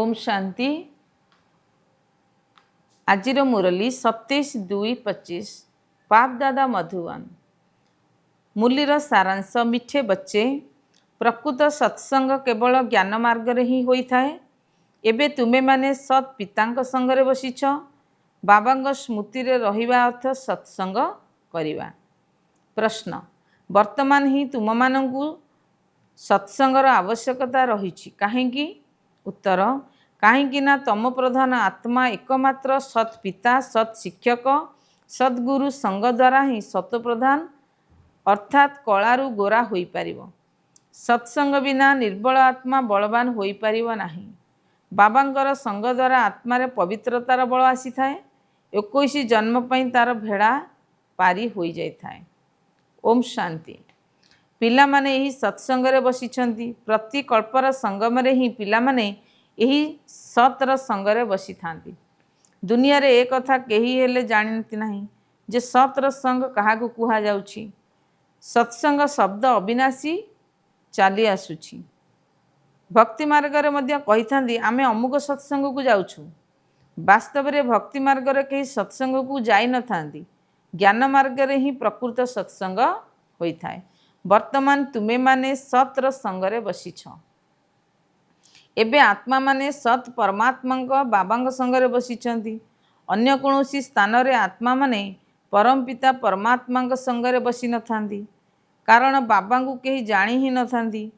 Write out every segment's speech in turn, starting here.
ओम शांति। आजिर मुरली 27/2/25 पाप दादा मधुवन। मुरलीर सारांश मिठे बच्चे, प्रकृत सत्संग केवल ज्ञान मार्ग ही होता है। एबे तुमे माने सत् पितांक संगरे बसीछ। बाबांग स्मृति रे रहिबा अर्थ सत्संग करिबा। प्रश्न, वर्तमान ही तुम मानंकु सत्संगर आवश्यकता रही काहेकि? उत्तर, कहीं तम प्रधान आत्मा एकमात्र सत् पिता, सत् शिक्षक, सद्गुरु संग द्वारा ही सत प्रधान अर्थात कलारू गोरा होई पारिबो। सत्संग बिना निर्बल आत्मा बलवान होई पारिबो नाही। बाबांकर संग द्वारा आत्मारे पवित्रतार बल आसी थाए। 21 जन्म पई तार भेड़ा पारी होई जाई थाए। ओम शांति। पिला माने यही सत्संगरे बसिछंती। प्रति कल्पर संगमरे ही पिला माने यही सतर संगरे बसी थांती। दुनिया रे एक कथा केही हेले जानती नहीं जे सतर संग काहाकू कुहा जाउछि। सत्संग शब्द अविनाशी चाली आसुछि। भक्ति मार्ग रे मध्य कहि थांती आमे अमुक सत्संग को जाउछु। वास्तव रे भक्ति मार्ग रे केही सत्संग को जाई न थांती। ज्ञान मार्ग रे ही प्रकृत सत्संग होई थाए। वर्तमान तुमे माने सतर संगरे बसीछ। एबे आत्मा माने सत परमात्मा बाबांग संगरे बसीछंती। अन्य कोनोसी स्थान रे आत्मा माने परम पिता परमात्मा संगरे बसी न थांती। कारण बाबांगु केही जानी ही न थांती।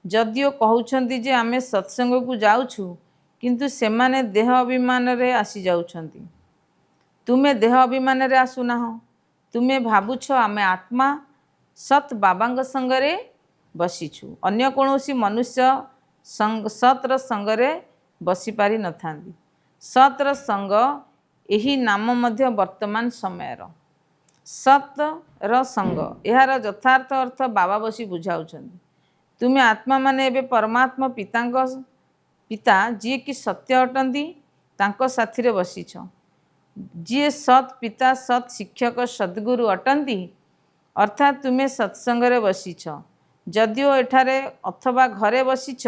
जदियो कहउछंती जे आमे सत्संग को जाउछु, किंतु सेमाने देह अभिमान रे आसी जाउछंती। तुमे देह अभिमान रे आसु नाहो। तुमे भाबुछ आमे आत्मा सत बाबांग संगरे बसीछु। अन्य कोनोसी मनुष्य सतर संगरे बसी पारी न थांती। सतर संग यही नाम मध्य वर्तमान समयर सतर संग। यार यथार्थ अर्थ बाबा बसी बुझाउछंती। तुमे आत्मा माने एबे परमात्मा पिता जी कि सत्य अटंती तांको साथी रे बसीछ। जी सत पिता सत शिक्षक सद्गुरु अटंती अर्थात तुमे सत्संगरे बसीछ। जदियो एठारे अथवा घरे बसीछ,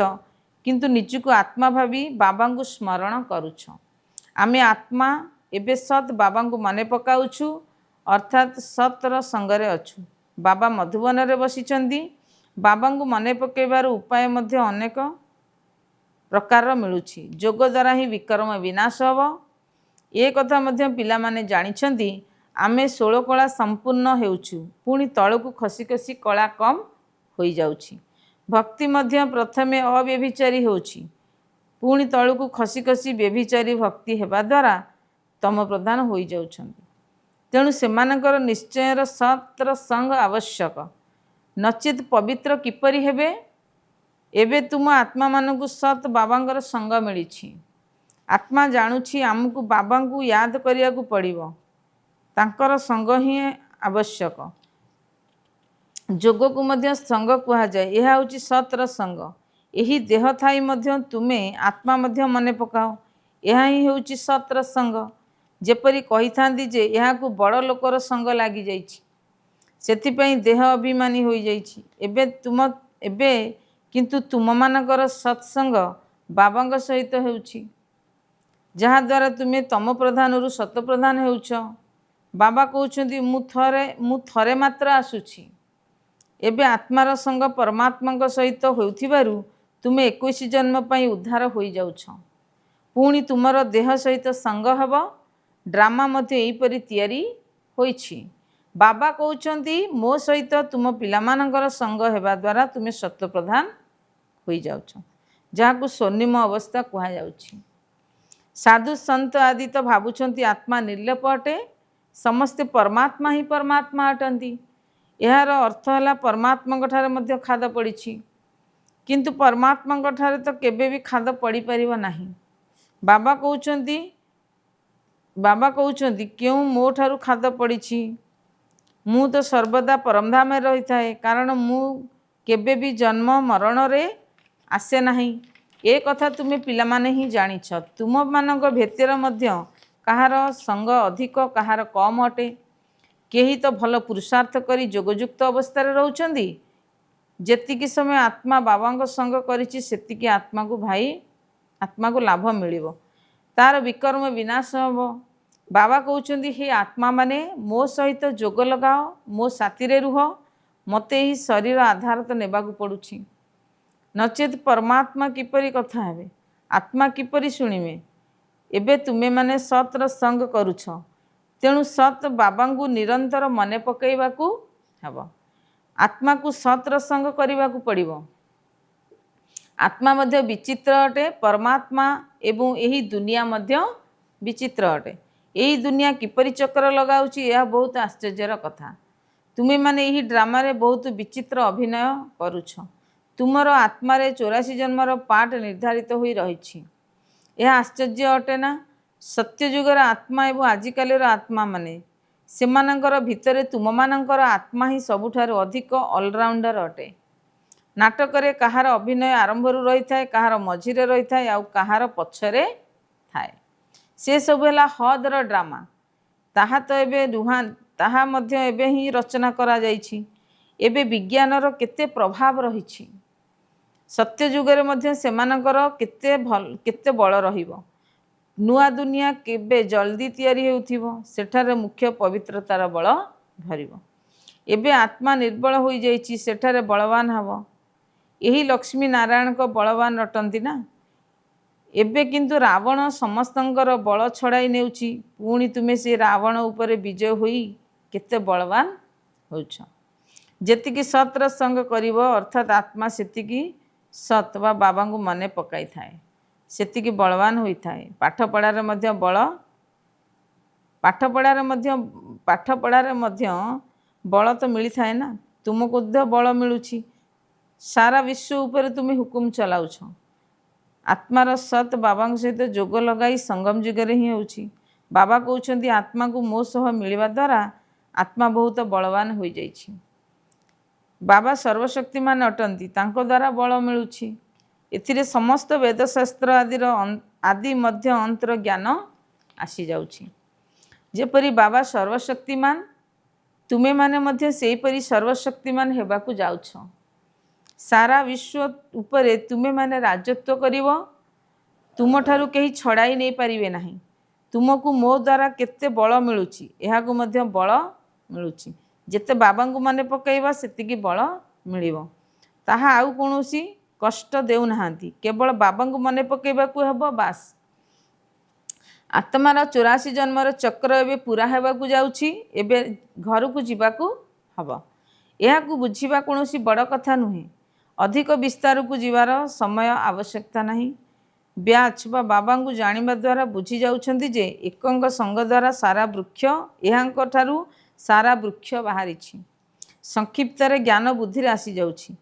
किंतु निजको आत्मा भावी बाबांगु स्मरण करुछ। आमे आत्मा एबे सत बाबांगु मने पकाउछु अर्थात सतर संगरे अछु। बाबा मधुबन रे बसीचंदी। बाबांगु मने पकेबार उपाय मध्य अनेक प्रकार मिलुछि। जोग द्वारा ही विक्रम विनाश हब। ए कथा मध्य पिला माने जानिछंदी। आमे 16 कला संपूर्ण हेउछु, पुणी तळकु खसी खसी कला कम होई जाउछि। भक्ति मध्य प्रथमे अव्यभिचारी होउछि, पुणी तळकु खसी खसी व्यभिचारी भक्ति हेबा द्वारा तम प्रधान होई जाउछंती। तेणु सेमानकर निश्चयर सतर संग आवश्यक, नचेत पवित्र किपरि हेबे? एबे तुम आत्मा मानकु सत बाबांकर संग मिलिछि। आत्मा जानुछि आमकु बाबांकु याद करियाकु पड़िबो। तांकर संग ही आवश्यक। जोग को मध्य संग कहा जाए। यह होची सतर संग। यही देह थाई मध्य तुमे आत्मा मध्य मने पकाओ। यह ही होची सतर संग। जेपरी कही थांदी जे यह को बड़ लोकर संग लागी जाइछि, सेथिपई देह अभिमानी होई जाइछि। एबे किंतु तुम मानकर सत्संग बाबांग सहित हेउछि, जहा द्वारा तुमे तम प्रधानरु सत प्रधान हेउछ। बाबा कहउछंती मु थरे मात्र आसुछि। एबे आत्मार संग परमात्मा सहित होउथिबारु तुमे 21 जन्म पई उद्धार होई जाउछ। पुणी तुमर देह सहित संग हब। ड्रामा मध्य एहीपरि तयारी होइछि। बाबा कहउछंती मो सहित तुम पिलामानकर संग हेबा द्वारा तुमे सत्य प्रधान होई जाउछ, जाहाकु स्वर्णिम अवस्था कहा जाउछि। साधु संत आदि तो भाबुछंती आत्मा निर्लेप अटे, समस्ते परमात्मा ही परमात्मा अटंती। यार अर्थ है परमात्मा ठारे मध्य खाद पड़ी, किंतु परमात्मा ठारे तो केबे भी खाद पड़ी परिबो नाही। बाबा कहउछंती क्यों मो ठारू खाद पड़ी? मु तो सर्वदा परमधाम रही थाए, कारण मु केबे भी जन्म मरण रे आसे नाही। ए कथा तुमे पिला माने ही जानिछ। तुम मानक भेतर मध्य कहार संग अधिक कहार कम अटे। केही तो भल पुरुषार्थ करी जोगयुक्त अवस्था रे रहउछंदी। जेतिकी समय आत्मा बाबांग संग करिछि सेतिकी आत्मा को भाई आत्मा को लाभ मिल तार विकर्म विनाश हम। बाबा कहते हे आत्मा माने मो सहित जोग लगाओ, मो साथी रुह, मत ही शरीर आधार तो नेबा पड़ुछि, नचेत परमात्मा किपरि कथा हेबे, आत्मा किपरि शुणिबे। एबे तुमे माने सतर संग करुछ, तेणु सत बाबा को निरंतर मने पकईबाकू हेब। आत्मा को सतर संग करने पड़िबो। आत्मा मध्य विचित्र अटे, परमात्मा एवं यही दुनिया मध्य विचित्र अटे। यही दुनिया किपरि चक्र लगाउछि यह बहुत आश्चर्यर कथा। तुमे माने यही ड्रामा रे बहुत विचित्र अभिनय करुछ। तुमर आत्मा रे 84 जन्मर पाठ निर्धारित होई रहिछि। यह आश्चर्य अटे ना। सत्ययुगर आत्मा एवं आजिकालीर आत्मा माने सेमानंकर भितरे तुम मानंकर आत्मा ही सबुठारु अधिक ऑलराउंडर अटे। नाटक रे कहार अभिनय आरंभ रही थाए, कहार मझिरे रही थाए, आउ कहार पछरे थाए। से सब है हदर ड्रामा। ताहा तो एबे रुहा ताहा मध्य एबे ही रचना करा जाइछि। एबे विज्ञानर केते प्रभाव रहिछि। सत्य युगरे मध्य सेमानंकर केते बल रहिबो। नुआ दुनिया केबे जल्दी तैयारी हेउथिबो, सेठारे मुख्य पवित्रतार बल भरिबो। एबे आत्मा निर्बल होई जाइछि, सेठारे बलवान हबो। यही लक्ष्मी नारायण को बलवान रटंती ना। एबे किंतु रावण समस्तंकर बल छड़ाई नेउछि, पुणी तुमे से रावण उपरे विजय होई केते बलवान होछ। जेतिकी सतर संग करिवो, अर्थात आत्मा सेतिकी सत वा बाबा को मने पकाई थाए, सेतिकी बलवान होई थाए। पाठ पढ़ारे मध्य बल, पाठ पढ़ारे मध्य बल तो मिली थाए ना। तुमको बल मिलुछि, सारा विश्व उपरे तुम्हें हुकुम चलाउछ। आत्मार सत बाबा सहित जोग लगाई संगम जुगरे ही होछि। बाबा कहउछंती आत्मा को मो सह मिलिबा द्वारा आत्मा बहुत बलवान होई जाइछि। बाबा सर्वशक्तिमान अटंती, तांको द्वारा बल मिलुछि। एथिरे समस्त वेदशास्त्र आदि मध्य अंतर ज्ञान आसी जाउछि। जेपरि बाबा सर्वशक्तिमान, तुमे माने मध्य सेहीपरि सर्वशक्तिमान हेबाकू जाउछ। सारा विश्व उपरे तुमे माने राजत्व करिवो। तुम ठारू केही छड़ाई नहीं पारिबे नाही। तुमको मो द्वारा केते बल मिलुछि, एहाकू मध्य बल मिलुछि। जेते बाबा को मने पकाइबा सेतिकी बल मिलिबो। ताहा आउ कोनोसी कष्ट देउ नाहांती, केवल बाबा को मने पकाइबाकू हेबो बास। आत्मार 84 जन्मर चक्र एबे पूरा हेबाकू जाउछि। एबे घरकू जिबाकू हबो। एहाकू बुझिबा कोनोसी बड़ कथा नुहे। अधिक विस्तार को जीवार समय आवश्यकता नहीं। ब्याच बा बाबा को जानिबा द्वारा बुझी जाउछंती जे एकंग संग द्वारा सारा वृक्ष एहांक ठारू सारा वृक्ष बाहरिछि। संक्षिप्त रे ज्ञान बुद्धि आसी जाउछि।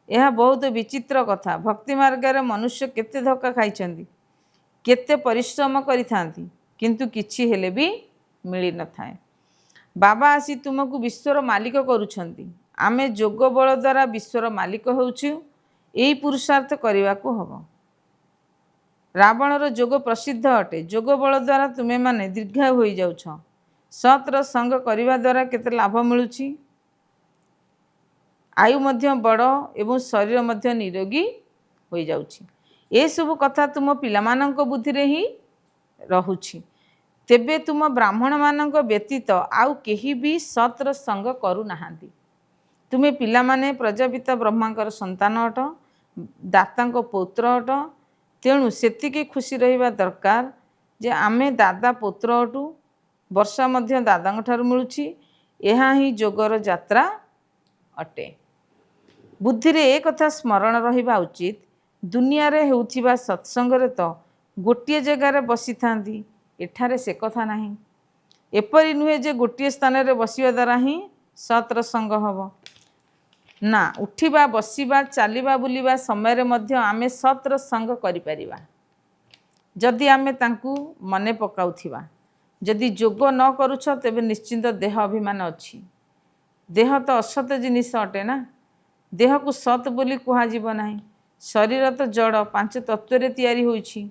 यह बहुत विचित्र कथा। भक्ति मार्ग रे मनुष्य केते धक्का खाइछंती, केते परिश्रम करिथांती, किंतु किछि हेले भी मिली न थाए। बाबा आसी तुमको विश्वर मालिक करूछंती। आमे जोग बल द्वारा विश्वर मालिक होउछु। यही पुरुषार्थ करने को हम। रावणर जोग प्रसिद्ध अटे। जोग बल द्वारा तुमे माने दीर्घायु हो जाउछ। सतर संग करने द्वारा केते लाभ मिलुछि। आयु मध्य बड़ एवं शरीर मध्य निरोगी हो जाउछि। ए सब कथा तुम पिलामानंक बुद्धि रे ही रहुछि। तेबे तुम ब्राह्मण मानंक व्यतीत आउ केही भी सतर संग करू नाहांती। तुमे पिला माने प्रजापिता ब्रह्मांकर संतान अट, दातांको पुत्र अट। तेणु सेतिके खुशी रहिबा दरकार जे आमे दादा पुत्र अटु। वर्षा मध्य दादांक ठारू मिलुछि। एहा ही जोगर यात्रा अटे। बुद्धि रे एक कथा स्मरण रहिबा उचित, दुनिया रे हेउथिबा सत्संग रे तो गोटिए जगह रे बसी थांती, एठारे से कथा नाही। एपरि नुहे जे गोटिए स्थान रे बसिबा द्वारा ही सतर संग हबो ना। उठिबा, बसिबा, चालिबा, बुलिबा समय रे मध्य आमे सतर संग करि परिबा। जदि आमे तांकू मने पकाउथिबा। जदि जोग न करूछ तेबे निश्चिंत देह अभिमान अछि। देह तो असत जिनिस अटे ना। देह को सत बोली कुहा जीव नाही। शरीर तो जड़ 5 तत्व रे तैयारी होइछि।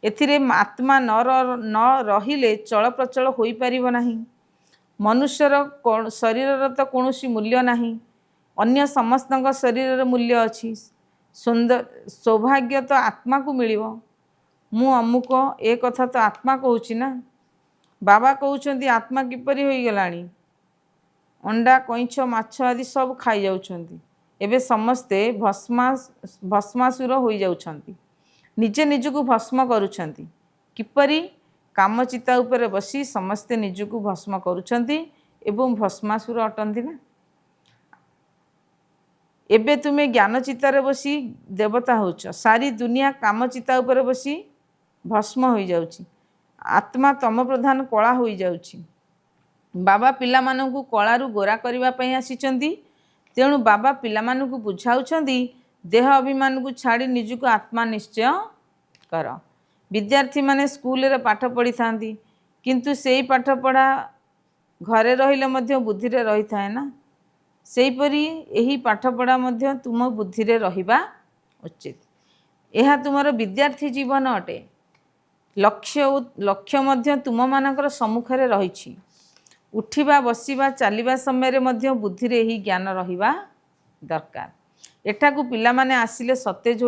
एथिरे आत्मा न रहिले चल प्रचल होई परिबो नाही। मनुष्यर शरीर तो कौनसी मूल्य नाही। अन्य समस्त शरीर मूल्य अच्छी। सुंदर सौभाग्य तो आत्मा को मिलिबो। ମୁଁ ଅମୁକ, ଏ କଥା ତ ଆତ୍ମା କହୁଛି ନା। ବାବା କହୁଛନ୍ତି ଆତ୍ମା କିପରି ହୋଇଗଲାଣି, ଅଣ୍ଡା କଇଁଛ ମାଛ ଆଦି ସବୁ ଖାଇଯାଉଛନ୍ତି। ଏବେ ସମସ୍ତେ ଭସ୍ମାସୁର ହୋଇଯାଉଛନ୍ତି, ନିଜେ ନିଜକୁ ଭସ୍ମ କରୁଛନ୍ତି। କିପରି? କାମଚିତା ଉପରେ ବସି ସମସ୍ତେ ନିଜକୁ ଭସ୍ମ କରୁଛନ୍ତି ଏବଂ ଭସ୍ମାସୁର ଅଟନ୍ତି ନା। ଏବେ ତୁମେ ଜ୍ଞାନଚିତାରେ ବସି ଦେବତା ହେଉଛ, ସାରି ଦୁନିଆ କାମଚିତା ଉପରେ ବସି ଭସ୍ମ ହୋଇଯାଉଛି। ଆତ୍ମା ତମ ପ୍ରଧାନ କଳା ହୋଇଯାଉଛି। ବାବା ପିଲାମାନଙ୍କୁ କଳାରୁ ଗୋରା କରିବା ପାଇଁ ଆସିଛନ୍ତି। ତେଣୁ ବାବା ପିଲାମାନଙ୍କୁ ବୁଝାଉଛନ୍ତି ଦେହ ଅଭିମାନକୁ ଛାଡ଼ି ନିଜକୁ ଆତ୍ମା ନିଶ୍ଚୟ କର। ବିଦ୍ୟାର୍ଥୀମାନେ ସ୍କୁଲରେ ପାଠ ପଢ଼ିଥାନ୍ତି, କିନ୍ତୁ ସେଇ ପାଠପଢ଼ା ଘରେ ରହିଲେ ମଧ୍ୟ ବୁଦ୍ଧିରେ ରହିଥାଏ ନା। ସେହିପରି ଏହି ପାଠପଢ଼ା ମଧ୍ୟ ତୁମ ବୁଦ୍ଧିରେ ରହିବା ଉଚିତ। ଏହା ତୁମର ବିଦ୍ୟାର୍ଥୀ ଜୀବନ ଅଟେ। ଲକ୍ଷ୍ୟ ମଧ୍ୟ ତୁମମାନଙ୍କର ସମ୍ମୁଖରେ ରହିଛି। ଉଠିବା, ବସିବା, ଚାଲିବା ସମୟରେ ମଧ୍ୟ ବୁଦ୍ଧିରେ ଏହି ଜ୍ଞାନ ରହିବା ଦରକାର। ଏଠାକୁ ପିଲାମାନେ ଆସିଲେ ସତେଜ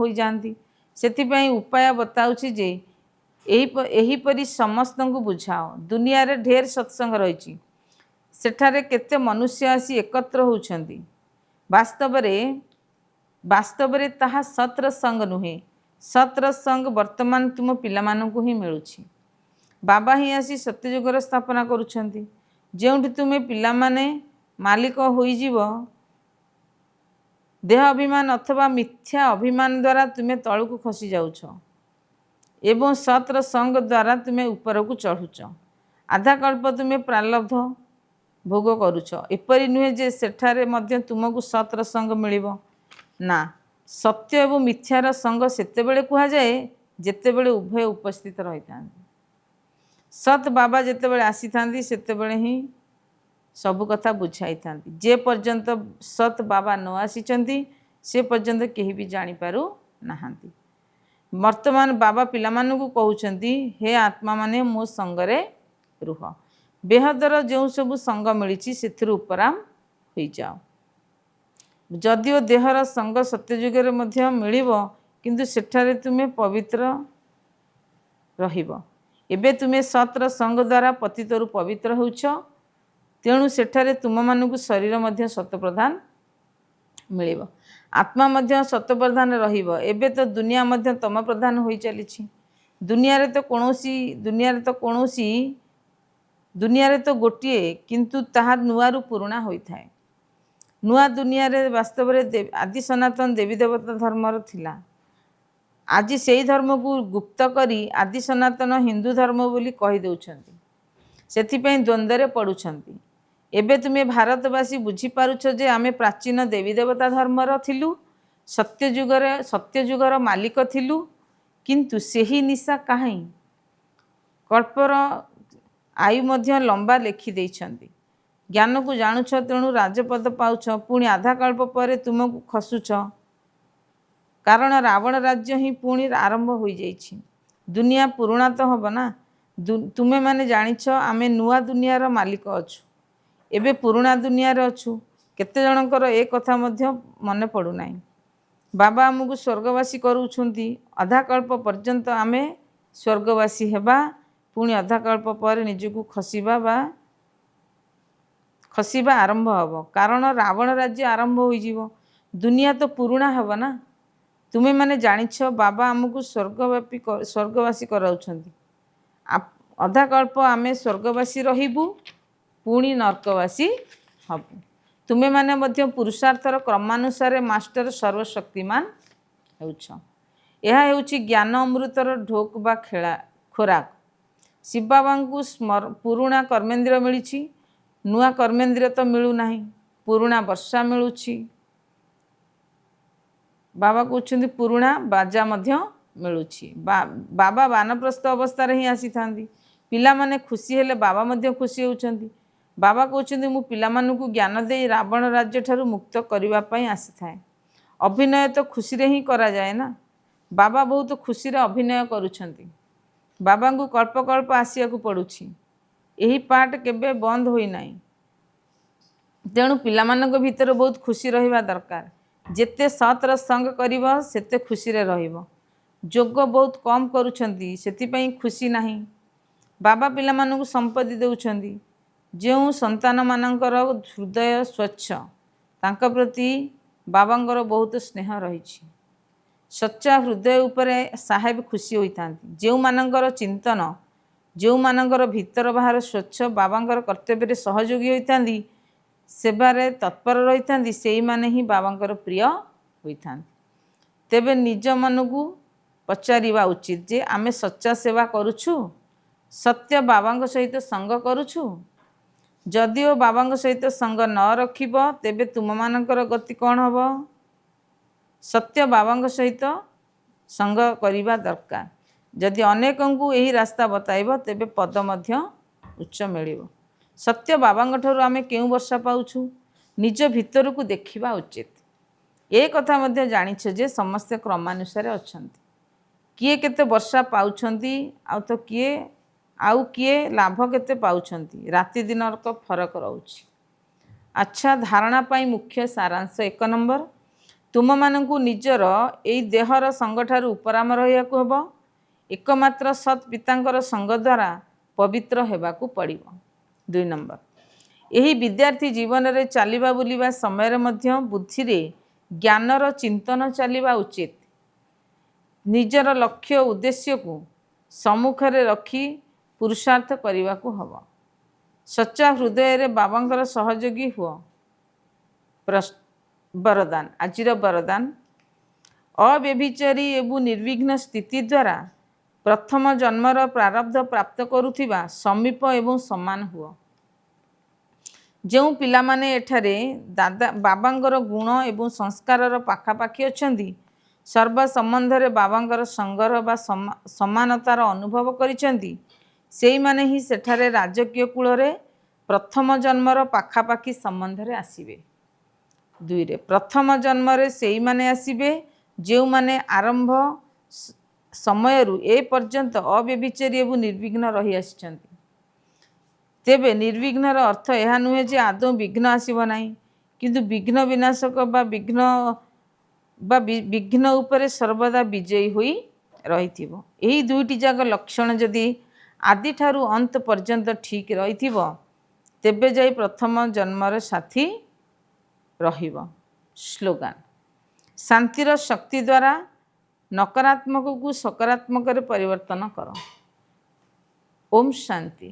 ହୋଇଯାଆନ୍ତି। ସେଥିପାଇଁ ଉପାୟ ବତାଉଛି ଯେ ଏହିପରି ସମସ୍ତଙ୍କୁ ବୁଝାଅ। ଦୁନିଆରେ ଢେର ସତ୍ସଙ୍ଗ ରହିଛି, ସେଠାରେ କେତେ ମନୁଷ୍ୟ ଆସି ଏକତ୍ର ହେଉଛନ୍ତି। ବାସ୍ତବରେ ତାହା ସତ୍ର ସଙ୍ଗ ନୁହେଁ। ସତ୍ର ସଙ୍ଗ ବର୍ତ୍ତମାନ ତୁମ ପିଲାମାନଙ୍କୁ ହିଁ ମିଳୁଛି। ବାବା ହିଁ ଆସି ସତ୍ୟଯୁଗର ସ୍ଥାପନା କରୁଛନ୍ତି। ଯେଉଁଠି ତୁମେ ପିଲାମାନେ ମାଲିକ ହୋଇଯିବ, ଦେହ ଅଭିମାନ ଅଥବା ମିଥ୍ୟା ଅଭିମାନ ଦ୍ୱାରା ତୁମେ ତଳକୁ ଖସି ଯାଉଛ ଏବଂ ସତ୍ର ସଙ୍ଗ ଦ୍ୱାରା ତୁମେ ଉପରକୁ ଚଢ଼ୁଛ। ଆଧାକଳ୍ପ ତୁମେ ପ୍ରାରବ୍ଧ ଭୋଗ କରୁଛ। ଏପରି ନୁହେଁ ଯେ ସେଠାରେ ମଧ୍ୟ ତୁମକୁ ସତ୍ର ସଙ୍ଗ ମିଳିବ ନା। ସତ୍ୟ ଏବଂ ମିଥ୍ୟାର ସଙ୍ଗ ସେତେବେଳେ କୁହାଯାଏ ଯେତେବେଳେ ଉଭୟ ଉପସ୍ଥିତ ରହିଥାନ୍ତି। ସତ୍ ବାବା ଯେତେବେଳେ ଆସିଥାନ୍ତି ସେତେବେଳେ ହିଁ ସବୁ କଥା ବୁଝାଇଥାନ୍ତି। ଯେ ପର୍ଯ୍ୟନ୍ତ ସତ୍ ବାବା ନ ଆସିଛନ୍ତି ସେ ପର୍ଯ୍ୟନ୍ତ କେହି ବି ଜାଣିପାରୁ ନାହାନ୍ତି। ବର୍ତ୍ତମାନ ବାବା ପିଲାମାନଙ୍କୁ କହୁଛନ୍ତି, ହେ ଆତ୍ମାମାନେ ମୋ ସଙ୍ଗରେ ରୁହ। ବେହଦର ଯେଉଁ ସବୁ ସଙ୍ଗ ମିଳିଛି ସେଥିରୁ ଉପରାମ ହୋଇଯାଅ। ଯଦିଓ ଦେହର ସଙ୍ଗ ସତ୍ୟଯୁଗରେ ମଧ୍ୟ ମିଳିବ, କିନ୍ତୁ ସେଠାରେ ତୁମେ ପବିତ୍ର ରହିବ। ଏବେ ତୁମେ ସତ୍ର ସଙ୍ଗ ଦ୍ୱାରା ପତିତରୁ ପବିତ୍ର ହେଉଛ, ତେଣୁ ସେଠାରେ ତୁମମାନଙ୍କୁ ଶରୀର ମଧ୍ୟ ସତପ୍ରଧାନ ମିଳିବ, ଆତ୍ମା ମଧ୍ୟ ସତପ୍ରଧାନ ରହିବ। ଏବେ ତ ଦୁନିଆ ମଧ୍ୟ ତମ ପ୍ରଧାନ ହୋଇ ଚାଲିଛି। ଦୁନିଆରେ ତ ଗୋଟିଏ, କିନ୍ତୁ ତାହା ନୂଆରୁ ପୁରୁଣା ହୋଇଥାଏ। ନୂଆ ଦୁନିଆରେ ବାସ୍ତବରେ ଆଦି ସନାତନ ଦେବୀ ଦେବତା ଧର୍ମର ଥିଲା। ଆଜି ସେହି ଧର୍ମକୁ ଗୁପ୍ତ କରି ଆଦି ସନାତନ ହିନ୍ଦୁ ଧର୍ମ ବୋଲି କହିଦେଉଛନ୍ତି। ସେଥିପାଇଁ ଦ୍ୱନ୍ଦ୍ୱରେ ପଡ଼ୁଛନ୍ତି। ଏବେ ତୁମେ ଭାରତବାସୀ ବୁଝିପାରୁଛ ଯେ ଆମେ ପ୍ରାଚୀନ ଦେବୀ ଦେବତା ଧର୍ମର ଥିଲୁ, ସତ୍ୟଯୁଗର ମାଲିକ ଥିଲୁ। କିନ୍ତୁ ସେହି ନିଶା କାହିଁ? କଳ୍ପର ଆୟୁ ମଧ୍ୟ ଲମ୍ବା ଲେଖିଦେଇଛନ୍ତି। ଜ୍ଞାନକୁ ଜାଣୁଛ, ତେଣୁ ରାଜପଦ ପାଉଛ, ପୁଣି ଆଧାକଳ୍ପ ପରେ ତୁମକୁ ଖସୁଛ, କାରଣ ରାବଣ ରାଜ୍ୟ ହିଁ ପୁଣି ଆରମ୍ଭ ହୋଇଯାଇଛି। ଦୁନିଆ ପୁରୁଣା ତ ହେବ ନା। ତୁମେମାନେ ଜାଣିଛ ଆମେ ନୂଆ ଦୁନିଆର ମାଲିକ ଅଛୁ, ଏବେ ପୁରୁଣା ଦୁନିଆରେ ଅଛୁ। କେତେଜଣଙ୍କର ଏ କଥା ମଧ୍ୟ ମନେ ପଡ଼ୁନାହିଁ। ବାବା ଆମକୁ ସ୍ୱର୍ଗବାସୀ କରୁଛନ୍ତି। ଅଧାକଳ୍ପ ପର୍ଯ୍ୟନ୍ତ ଆମେ ସ୍ୱର୍ଗବାସୀ ହେବା, ପୁଣି ଅଧାକଳ୍ପ ପରେ ନିଜକୁ ଖସିବା ଆରମ୍ଭ ହେବ, କାରଣ ରାବଣ ରାଜ୍ୟ ଆରମ୍ଭ ହୋଇଯିବ। ଦୁନିଆ ତ ପୁରୁଣା ହେବ ନା। ତୁମେମାନେ ଜାଣିଛ ବାବା ଆମକୁ ସ୍ୱର୍ଗବାସୀ କରାଉଛନ୍ତି। ଅଧାକଳ୍ପ ଆମେ ସ୍ୱର୍ଗବାସୀ ରହିବୁ, ପୁଣି ନର୍କବାସୀ ହେବୁ। ତୁମେମାନେ ମଧ୍ୟ ପୁରୁଷାର୍ଥର କ୍ରମାନୁସାରେ ମାଷ୍ଟର ସର୍ବଶକ୍ତିମାନ ହେଉଛ। ଏହା ହେଉଛି ଜ୍ଞାନ ଅମୃତର ଢୋକ ବା ଖୋରାକ। ଶିବବାବାଙ୍କୁ ପୁରୁଣା କର୍ମେନ୍ଦ୍ରିୟ ମିଳିଛି, ନୂଆ କର୍ମେନ୍ଦ୍ରିୟ ତ ମିଳୁନାହିଁ। ପୁରୁଣା ବର୍ଷା ମିଳୁଛି। ବାବା କହୁଛନ୍ତି ପୁରୁଣା ବାଜା ମଧ୍ୟ ମିଳୁଛି। ବାବା ବାନପ୍ରସ୍ଥ ଅବସ୍ଥାରେ ହିଁ ଆସିଥାନ୍ତି। ପିଲାମାନେ ଖୁସି ହେଲେ ବାବା ମଧ୍ୟ ଖୁସି ହେଉଛନ୍ତି। ବାବା କହୁଛନ୍ତି ମୁଁ ପିଲାମାନଙ୍କୁ ଜ୍ଞାନ ଦେଇ ରାବଣ ରାଜ୍ୟଠାରୁ ମୁକ୍ତ କରିବା ପାଇଁ ଆସିଥାଏ। ଅଭିନୟ ତ ଖୁସିରେ ହିଁ କରାଯାଏ ନା। ବାବା ବହୁତ ଖୁସିରେ ଅଭିନୟ କରୁଛନ୍ତି। ବାବାଙ୍କୁ କଳ୍ପ କଳ୍ପ ଆସିବାକୁ ପଡ଼ୁଛି। ଏହି ପାଠ କେବେ ବନ୍ଦ ହୋଇନାହିଁ। ତେଣୁ ପିଲାମାନଙ୍କ ଭିତରେ ବହୁତ ଖୁସି ରହିବା ଦରକାର। ଯେତେ ସତ୍ର ସଙ୍ଗ କରିବ ସେତେ ଖୁସିରେ ରହିବ। ଯୋଗ ବହୁତ କମ୍ କରୁଛନ୍ତି, ସେଥିପାଇଁ ଖୁସି ନାହିଁ। ବାବା ପିଲାମାନଙ୍କୁ ସମ୍ପତ୍ତି ଦେଉଛନ୍ତି। ଯେଉଁ ସନ୍ତାନମାନଙ୍କର ହୃଦୟ ସ୍ୱଚ୍ଛ, ତାଙ୍କ ପ୍ରତି ବାବାଙ୍କର ବହୁତ ସ୍ନେହ ରହିଛି। ସଚ୍ଚା ହୃଦୟ ଉପରେ ସାହେବ ଖୁସି ହୋଇଥାନ୍ତି। ଯେଉଁମାନଙ୍କର ଚିନ୍ତନ, ଯେଉଁମାନଙ୍କର ଭିତର ବାହାର ସ୍ୱଚ୍ଛ, ବାବାଙ୍କର କର୍ତ୍ତବ୍ୟରେ ସହଯୋଗୀ ହୋଇଥାନ୍ତି, ସେବାରେ ତତ୍ପର ରହିଥାନ୍ତି, ସେଇମାନେ ହିଁ ବାବାଙ୍କର ପ୍ରିୟ ହୋଇଥାନ୍ତି। ତେବେ ନିଜ ମନକୁ ପଚାରିବା ଉଚିତ ଯେ ଆମେ ସଚ୍ଚା ସେବା କରୁଛୁ, ସତ୍ୟ ବାବାଙ୍କ ସହିତ ସଙ୍ଗ କରୁଛୁ। ଯଦିଓ ବାବାଙ୍କ ସହିତ ସଙ୍ଗ ନ ରଖିବ, ତେବେ ତୁମମାନଙ୍କର ଗତି କ'ଣ ହେବ? ସତ୍ୟ ବାବାଙ୍କ ସହିତ ସଙ୍ଗ କରିବା ଦରକାର। ଯଦି ଅନେକଙ୍କୁ ଏହି ରାସ୍ତା ବତାଇବ, ତେବେ ପଦ ମଧ୍ୟ ଉଚ୍ଚ ମିଳିବ। ସତ୍ୟ ବାବାଙ୍କ ଠାରୁ ଆମେ କେଉଁ ବର୍ଷା ପାଉଛୁ? ନିଜ ଭିତରକୁ ଦେଖିବା ଉଚିତ। ଏ କଥା ମଧ୍ୟ ଜାଣିଛ ଯେ ସମସ୍ତେ କ୍ରମାନୁସାରେ ଅଛନ୍ତି। କିଏ କେତେ ବର୍ଷା ପାଉଛନ୍ତି, ଆଉ କିଏ ଲାଭ କେତେ ପାଉଛନ୍ତି। ରାତି ଦିନର ଫରକ ରହୁଛି। ଆଚ୍ଛା, ଧାରଣା ପାଇଁ ମୁଖ୍ୟ ସାରାଂଶ 1 ନମ୍ବର, ତୁମମାନଙ୍କୁ ନିଜର ଏଇ ଦେହର ସଙ୍ଗଠାରୁ ଉପରାମ ରହିବାକୁ ହେବ। ଏକମାତ୍ର ସତ୍ ପିତାଙ୍କର ସଙ୍ଗ ଦ୍ୱାରା ପବିତ୍ର ହେବାକୁ ପଡ଼ିବ। 2 ନମ୍ବର, ଏହି ବିଦ୍ୟାର୍ଥୀ ଜୀବନରେ ଚାଲିବା ବୁଲିବା ସମୟରେ ମଧ୍ୟ ବୁଦ୍ଧିରେ ଜ୍ଞାନର ଚିନ୍ତନ ଚାଲିବା ଉଚିତ। ନିଜର ଲକ୍ଷ୍ୟ ଉଦ୍ଦେଶ୍ୟକୁ ସମ୍ମୁଖରେ ରଖି ପୁରୁଷାର୍ଥ କରିବାକୁ ହେବ। ସଚ୍ଚା ହୃଦୟରେ ବାବାଙ୍କର ସହଯୋଗୀ ହୁଅ। ବରଦାନ, ଆଜିର ବରଦାନ, ଅବ୍ୟଭିଚାରୀ ଏବଂ ନିର୍ବିଘ୍ନ ସ୍ଥିତି ଦ୍ୱାରା ପ୍ରଥମ ଜନ୍ମର ପ୍ରାରବ୍ଧ ପ୍ରାପ୍ତ କରୁଥିବା ସମୀପ ଏବଂ ସମାନ ହୁଅ। ଯେଉଁ ପିଲାମାନେ ଏଠାରେ ବାବାଙ୍କର ଗୁଣ ଏବଂ ସଂସ୍କାରର ପାଖାପାଖି ଅଛନ୍ତି, ସର୍ବ ସମ୍ବନ୍ଧରେ ବାବାଙ୍କର ସଙ୍ଗର ବା ସମାନତାର ଅନୁଭବ କରିଛନ୍ତି, ସେଇମାନେ ହିଁ ସେଠାରେ ରାଜକୀୟ କୂଳରେ ପ୍ରଥମ ଜନ୍ମର ପାଖାପାଖି ସମ୍ବନ୍ଧରେ ଆସିବେ। 2ରେ, ପ୍ରଥମ ଜନ୍ମରେ ସେଇମାନେ ଆସିବେ ଯେଉଁମାନେ ଆରମ୍ଭ ସମୟରୁ ଏ ପର୍ଯ୍ୟନ୍ତ ଅବ୍ୟଭିଚାରୀ ଏବଂ ନିର୍ବିଘ୍ନ ରହି ଆସିଛନ୍ତି। ତେବେ ନିର୍ବିଘ୍ନର ଅର୍ଥ ଏହା ନୁହେଁ ଯେ ଆଦୌ ବିଘ୍ନ ଆସିବ ନାହିଁ, କିନ୍ତୁ ବିଘ୍ନ ବିନାଶକ ବା ବିଘ୍ନ ଉପରେ ସର୍ବଦା ବିଜୟୀ ହୋଇ ରହିଥିବ। ଏହି 2ଟି ଯାକ ଲକ୍ଷଣ ଯଦି ଆଦିଠାରୁ ଅନ୍ତ ପର୍ଯ୍ୟନ୍ତ ଠିକ୍ ରହିଥିବ, ତେବେ ଯାଇ ପ୍ରଥମ ଜନ୍ମର ସାଥୀ ରହିବ। ସ୍ଲୋଗାନ, ଶାନ୍ତିର ଶକ୍ତି ଦ୍ୱାରା ନକାରାତ୍ମକକୁ ସକାରାତ୍ମକରେ ପରିବର୍ତ୍ତନ କର। ଓମ୍ ଶାନ୍ତି।